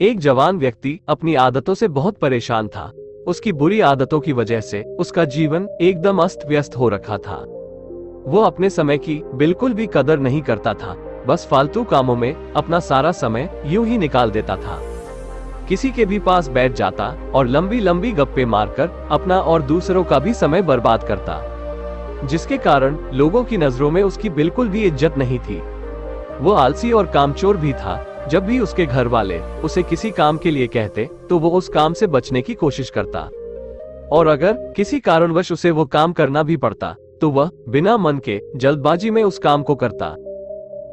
एक जवान व्यक्ति अपनी आदतों से बहुत परेशान था। उसकी बुरी आदतों की वजह से उसका जीवन एकदम अस्त व्यस्त हो रखा था। वो अपने समय की बिल्कुल भी कदर नहीं करता था, बस फालतू कामों में अपना सारा समय यूं ही निकाल देता था। किसी के भी पास बैठ जाता और लंबी लंबी गप्पे मारकर अपना और दूसरों का भी समय बर्बाद करता, जिसके कारण लोगों की नजरों में उसकी बिल्कुल भी इज्जत नहीं थी। वो आलसी और कामचोर भी था। जब भी उसके घर वाले उसे किसी काम के लिए कहते तो वो उस काम से बचने की कोशिश करता, और अगर किसी कारणवश उसे वो काम करना भी पड़ता तो वह बिना मन के जल्दबाजी में उस काम को करता।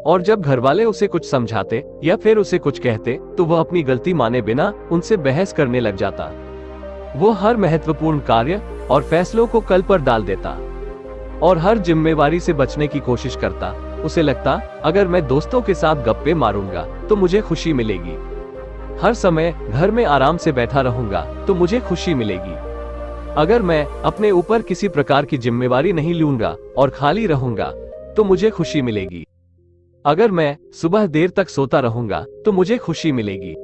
और जब घर वाले उसे कुछ समझाते या फिर उसे कुछ कहते तो वह अपनी गलती माने बिना उनसे बहस करने लग जाता। वो हर महत्वपूर्ण कार्य और फैसलों को कल पर डाल देता और हर जिम्मेवारी से बचने की कोशिश करता। उसे लगता, अगर मैं दोस्तों के साथ गप्पे मारूंगा तो मुझे खुशी मिलेगी, हर समय घर में आराम से बैठा रहूंगा तो मुझे खुशी मिलेगी, अगर मैं अपने ऊपर किसी प्रकार की जिम्मेवारी नहीं लूंगा और खाली रहूंगा तो मुझे खुशी मिलेगी, अगर मैं सुबह देर तक सोता रहूंगा तो मुझे खुशी मिलेगी।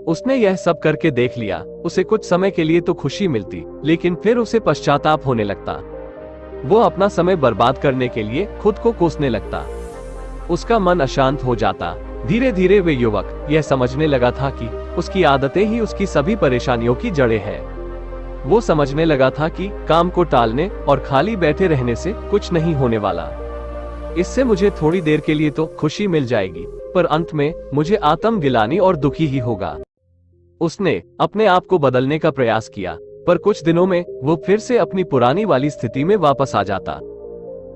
उसने यह सब करके देख लिया। उसे कुछ समय के लिए तो खुशी मिलती, लेकिन फिर उसे पश्चाताप होने लगता। वो अपना समय बर्बाद करने के लिए खुद को कोसने लगता। उसका मन अशांत हो जाता। धीरे धीरे वे युवक यह समझने लगा था कि उसकी आदतें ही उसकी सभी परेशानियों की जड़ें हैं। वो समझने लगा था कि काम को टालने और खाली बैठे रहने से कुछ नहीं होने वाला। इससे मुझे थोड़ी देर के लिए तो खुशी मिल जाएगी, पर अंत में मुझे आत्मगिलानी और दुखी ही होगा। उसने अपने आप को बदलने का प्रयास किया, पर कुछ दिनों में वो फिर से अपनी पुरानी वाली स्थिति में वापस आ जाता।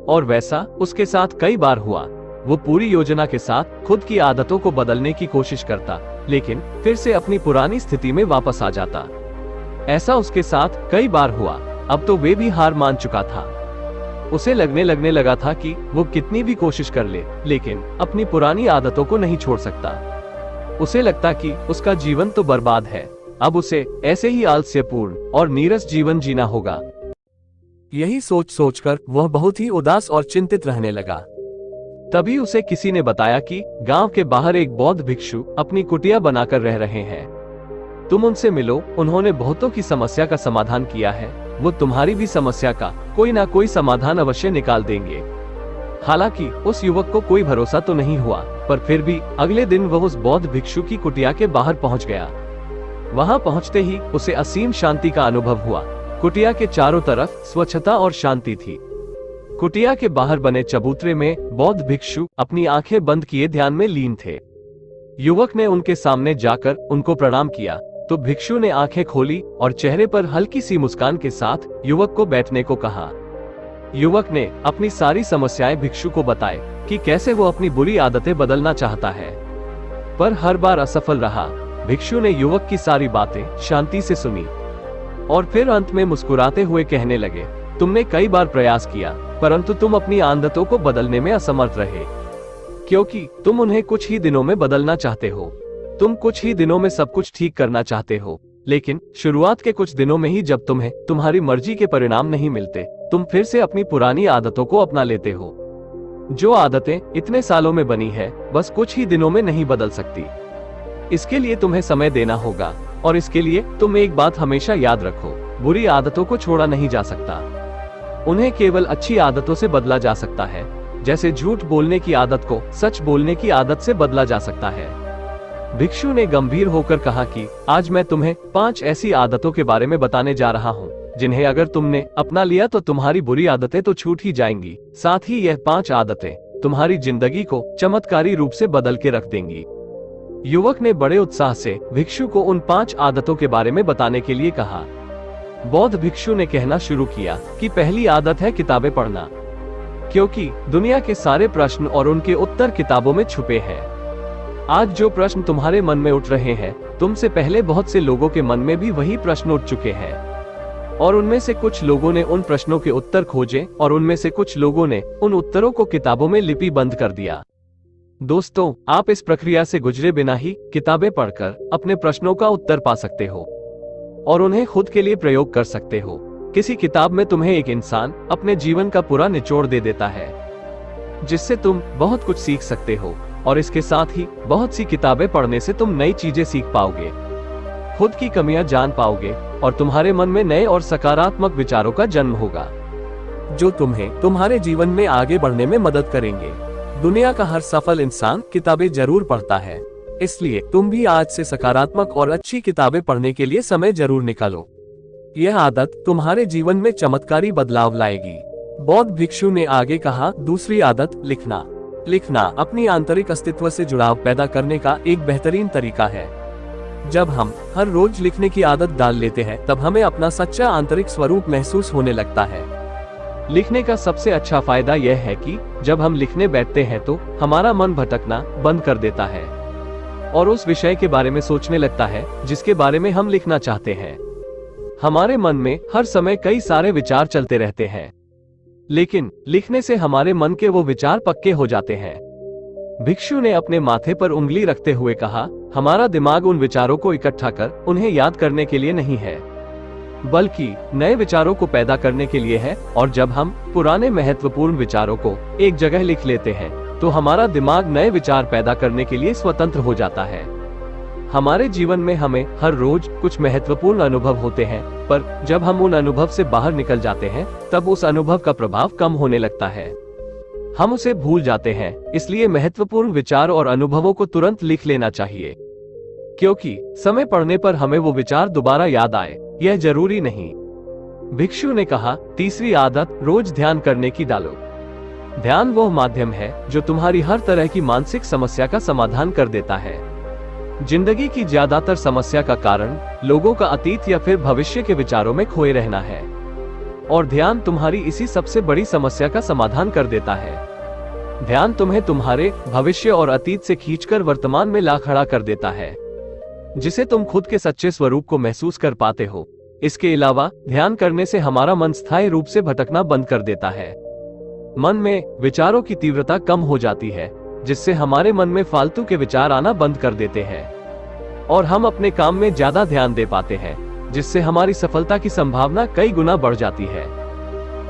और वैसा उसके साथ कई बार हुआ। वो पूरी योजना के साथ खुद की आदतों को बदलने की कोशिश करता, लेकिन फिर से अपनी पुरानी स्थिति में वापस आ जाता। ऐसा उसके साथ कई बार हुआ। अब तो वे भी हार मान चुका था। उसे लगने लगा था कि वो कितनी भी कोशिश कर ले, लेकिन अपनी पुरानी आदतों को नहीं छोड़ सकता। उसे लगता कि उसका जीवन तो बर्बाद है। अब उसे ऐसे ही आलस्यपूर्ण और नीरस जीवन जीना होगा। यही सोच सोचकर वह बहुत ही उदास और चिंतित रहने लगा। तभी उसे किसी ने बताया कि गांव के बाहर एक बौद्ध भिक्षु अपनी कुटिया बनाकर रह रहे हैं। तुम उनसे मिलो, उन्होंने बहुतों की समस्या का समाधान किया है। वो तुम्हारी भी समस्या का कोई ना कोई समाधान अवश्य निकाल देंगे। हालांकि उस युवक को कोई भरोसा तो नहीं हुआ, पर फिर भी अगले दिन वह उस बौद्ध भिक्षु की कुटिया के बाहर पहुंच गया। वहां पहुंचते ही उसे असीम शांति का अनुभव हुआ। कुटिया के चारों तरफ स्वच्छता और शांति थी। कुटिया के बाहर बने चबूतरे में बौद्ध भिक्षु अपनी आंखें बंद किए ध्यान में लीन थे। युवक ने उनके सामने जाकर उनको प्रणाम किया तो भिक्षु ने आंखें खोली और चेहरे पर हल्की सी मुस्कान के साथ युवक को बैठने को कहा। युवक ने अपनी सारी समस्याएं भिक्षु को बताए कि कैसे वो अपनी बुरी आदतें बदलना चाहता है, पर हर बार असफल रहा। भिक्षु ने युवक की सारी बातें शांति से सुनी और फिर अंत में मुस्कुराते हुए कहने लगे, तुमने कई बार प्रयास किया, परंतु तुम अपनी आदतों को बदलने में असमर्थ रहे, क्योंकि तुम उन्हें कुछ ही दिनों में बदलना चाहते हो। तुम कुछ ही दिनों में सब कुछ ठीक करना चाहते हो, लेकिन शुरुआत के कुछ दिनों में ही जब तुम्हें तुम्हारी मर्जी के परिणाम नहीं मिलते, तुम फिर से अपनी पुरानी आदतों को अपना लेते हो। जो आदतें इतने सालों में बनी है, बस कुछ ही दिनों में नहीं बदल सकती। इसके लिए तुम्हें समय देना होगा, और इसके लिए तुम एक बात हमेशा याद रखो, बुरी आदतों को छोड़ा नहीं जा सकता। उन्हें केवल अच्छी आदतों से बदला जा सकता है। जैसे झूठ बोलने की आदत को सच बोलने की आदत से बदला जा सकता है। भिक्षु ने गंभीर होकर कहा कि आज मैं तुम्हें 5 ऐसी आदतों के बारे में बताने जा रहा हूँ, जिन्हें अगर तुमने अपना लिया तो तुम्हारी बुरी आदतें तो छूट ही जाएंगी, साथ ही यह 5 आदतें तुम्हारी जिंदगी को चमत्कारी रूप से बदल के रख देंगी। युवक ने बड़े उत्साह से भिक्षु को उन 5 आदतों के बारे में बताने के लिए कहा। बौद्ध भिक्षु ने कहना शुरू किया कि पहली आदत है किताबें पढ़ना, क्योंकि दुनिया के सारे प्रश्न और उनके उत्तर किताबों में छुपे हैं। आज जो प्रश्न तुम्हारे मन में उठ रहे हैं, तुमसे पहले बहुत से लोगों के मन में भी वही प्रश्न उठ चुके हैं, और उनमें से कुछ लोगों ने उन प्रश्नों के उत्तर खोजे और उनमें से कुछ लोगों ने उन उत्तरों को किताबों में लिपिबंद कर दिया। दोस्तों, आप इस प्रक्रिया से गुजरे बिना ही किताबें पढ़कर अपने प्रश्नों का उत्तर पा सकते हो और उन्हें खुद के लिए प्रयोग कर सकते हो। किसी किताब में तुम्हें एक इंसान अपने जीवन का पूरा निचोड़ दे देता है, जिससे तुम बहुत कुछ सीख सकते हो। और इसके साथ ही बहुत सी किताबें पढ़ने से तुम नई चीजें सीख पाओगे, खुद की कमियां जान पाओगे और तुम्हारे मन में नए और सकारात्मक विचारों का जन्म होगा, जो तुम्हें तुम्हारे जीवन में आगे बढ़ने में मदद करेंगे। दुनिया का हर सफल इंसान किताबें जरूर पढ़ता है, इसलिए तुम भी आज से सकारात्मक और अच्छी किताबें पढ़ने के लिए समय जरूर निकालो। यह आदत तुम्हारे जीवन में चमत्कारी बदलाव लाएगी। बौद्ध भिक्षु ने आगे कहा, दूसरी आदत लिखना। लिखना अपनी आंतरिक अस्तित्व से जुड़ाव पैदा करने का एक बेहतरीन तरीका है। जब हम हर रोज लिखने की आदत डाल लेते हैं, तब हमें अपना सच्चा आंतरिक स्वरूप महसूस होने लगता है। लिखने का सबसे अच्छा फायदा यह है कि जब हम लिखने बैठते हैं तो हमारा मन भटकना बंद कर देता है और उस विषय के बारे में सोचने लगता है जिसके बारे में हम लिखना चाहते हैं। हमारे मन में हर समय कई सारे विचार चलते रहते हैं, लेकिन लिखने से हमारे मन के वो विचार पक्के हो जाते हैं। भिक्षु ने अपने माथे पर उंगली रखते हुए कहा, हमारा दिमाग उन विचारों को इकट्ठा कर उन्हें याद करने के लिए नहीं है, बल्कि नए विचारों को पैदा करने के लिए है। और जब हम पुराने महत्वपूर्ण विचारों को एक जगह लिख लेते हैं, तो हमारा दिमाग नए विचार पैदा करने के लिए स्वतंत्र हो जाता है। हमारे जीवन में हमें हर रोज कुछ महत्वपूर्ण अनुभव होते हैं, पर जब हम उन अनुभव से बाहर निकल जाते हैं, तब उस अनुभव का प्रभाव कम होने लगता है। हम उसे भूल जाते हैं। इसलिए महत्वपूर्ण विचार और अनुभवों को तुरंत लिख लेना चाहिए, क्योंकि समय पड़ने पर हमें वो विचार दोबारा याद आए, यह जरूरी नहीं। भिक्षु ने कहा, तीसरी आदत, रोज ध्यान करने की डालो। ध्यान वह माध्यम है जो तुम्हारी हर तरह की मानसिक समस्या का समाधान कर देता है। जिंदगी की ज्यादातर समस्या का कारण लोगों का अतीत या फिर भविष्य के विचारों में खोए रहना है, और ध्यान तुम्हारी इसी सबसे बड़ी समस्या का समाधान कर देता है। ध्यान तुम्हें तुम्हारे भविष्य और अतीत से खींचकर वर्तमान में ला खड़ा कर देता है, जिसे तुम खुद के सच्चे स्वरूप को महसूस कर पाते हो। इसके अलावा ध्यान करने से हमारा मन स्थायी रूप से भटकना बंद कर देता है। मन में विचारों की तीव्रता कम हो जाती है, जिससे हमारे मन में फालतू के विचार आना बंद कर देते हैं और हम अपने काम में ज्यादा ध्यान दे पाते हैं, जिससे हमारी सफलता की संभावना कई गुना बढ़ जाती है।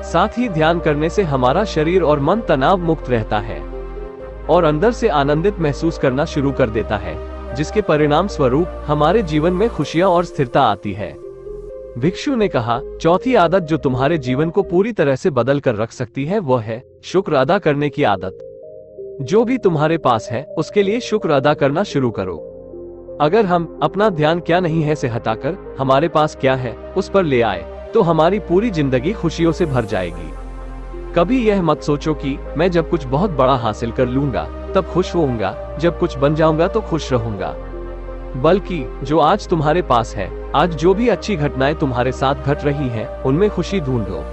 साथ ही ध्यान करने से हमारा शरीर और मन तनाव मुक्त रहता है और अंदर से आनंदित महसूस करना शुरू कर देता है, जिसके परिणाम स्वरूप हमारे जीवन में खुशियां और स्थिरता आती है। भिक्षु ने कहा, चौथी आदत जो तुम्हारे जीवन को पूरी तरह से बदल कर रख सकती है, वह है शुक्र अदा करने की आदत। जो भी तुम्हारे पास है उसके लिए शुक्र अदा करना शुरू करो। अगर हम अपना ध्यान क्या नहीं है से हटाकर हमारे पास क्या है उस पर ले आए, तो हमारी पूरी जिंदगी खुशियों से भर जाएगी। कभी यह मत सोचो कि मैं जब कुछ बहुत बड़ा हासिल कर लूंगा तब खुश होऊंगा, जब कुछ बन जाऊंगा तो खुश रहूंगा, बल्कि जो आज तुम्हारे पास है, आज जो भी अच्छी घटनाएं तुम्हारे साथ घट रही हैं, उनमें खुशी ढूंढो।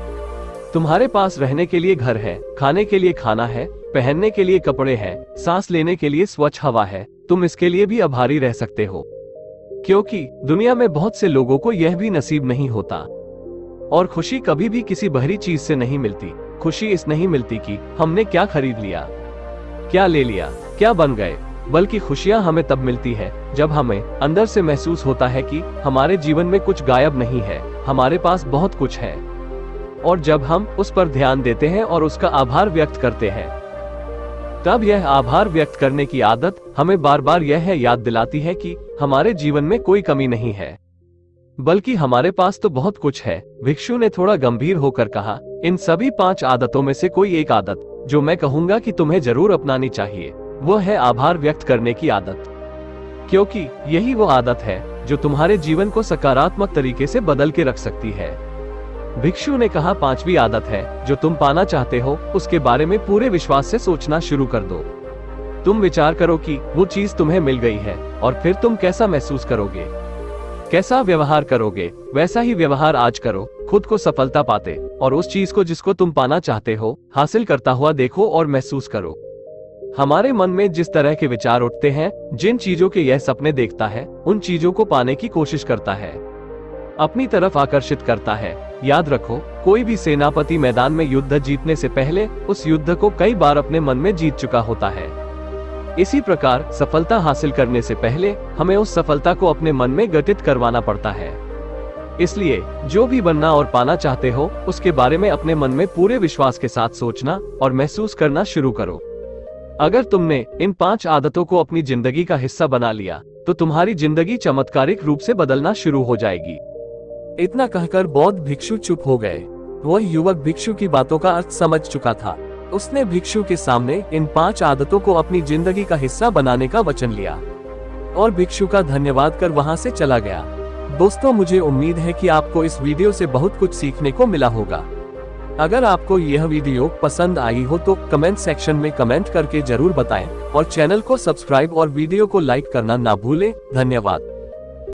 तुम्हारे पास रहने के लिए घर है, खाने के लिए खाना है, पहनने के लिए कपड़े हैं, सांस लेने के लिए स्वच्छ हवा है। तुम इसके लिए भी आभारी रह सकते हो, क्योंकि दुनिया में बहुत से लोगों को यह भी नसीब नहीं होता। और खुशी कभी भी किसी बाहरी चीज से नहीं मिलती। खुशी इस नहीं मिलती कि हमने क्या खरीद लिया, क्या ले लिया, क्या बन गए, बल्कि खुशियां हमें तब मिलती है जब हमें अंदर से महसूस होता है कि हमारे जीवन में कुछ गायब नहीं है, हमारे पास बहुत कुछ है। और जब हम उस पर ध्यान देते हैं और उसका आभार व्यक्त करते हैं, तब यह आभार व्यक्त करने की आदत हमें बार बार यह याद दिलाती है कि हमारे जीवन में कोई कमी नहीं है, बल्कि हमारे पास तो बहुत कुछ है। भिक्षु ने थोड़ा गंभीर होकर कहा, इन सभी 5 आदतों में से कोई एक आदत जो मैं कहूंगा कि तुम्हें जरूर अपनानी चाहिए, वो है आभार व्यक्त करने की आदत, क्योंकि यही वो आदत है जो तुम्हारे जीवन को सकारात्मक तरीके से बदल के रख सकती है। भिक्षु ने कहा, 5वीं आदत है जो तुम पाना चाहते हो उसके बारे में पूरे विश्वास से सोचना शुरू कर दो। तुम विचार करो कि वो चीज तुम्हें मिल गई है और फिर तुम कैसा महसूस करोगे, कैसा व्यवहार करोगे। वैसा ही व्यवहार आज करो, खुद को सफलता पाते और उस चीज को जिसको तुम पाना चाहते हो हासिल करता हुआ देखो और महसूस करो। हमारे मन में जिस तरह के विचार उठते हैं, जिन चीजों के यह सपने देखता है, उन चीजों को पाने की कोशिश करता है, अपनी तरफ आकर्षित करता है। याद रखो, कोई भी सेनापति मैदान में युद्ध जीतने से पहले उस युद्ध को कई बार अपने मन में जीत चुका होता है। इसी प्रकार सफलता हासिल करने से पहले हमें उस सफलता को अपने मन में घटित करवाना पड़ता है। इसलिए जो भी बनना और पाना चाहते हो उसके बारे में अपने मन में पूरे विश्वास के साथ सोचना और महसूस करना शुरू करो। अगर तुमने इन 5 आदतों को अपनी जिंदगी का हिस्सा बना लिया तो तुम्हारी जिंदगी चमत्कारिक रूप से बदलना शुरू हो जाएगी। इतना कहकर बौद्ध भिक्षु चुप हो गए। वह युवक भिक्षु की बातों का अर्थ समझ चुका था। उसने भिक्षु के सामने इन 5 आदतों को अपनी जिंदगी का हिस्सा बनाने का वचन लिया और भिक्षु का धन्यवाद कर वहां से चला गया। दोस्तों, मुझे उम्मीद है कि आपको इस वीडियो से बहुत कुछ सीखने को मिला होगा। अगर आपको यह वीडियो पसंद आई हो तो कमेंट सेक्शन में कमेंट करके जरूर बताएं और चैनल को सब्सक्राइब और वीडियो को लाइक करना ना भूलें। धन्यवाद।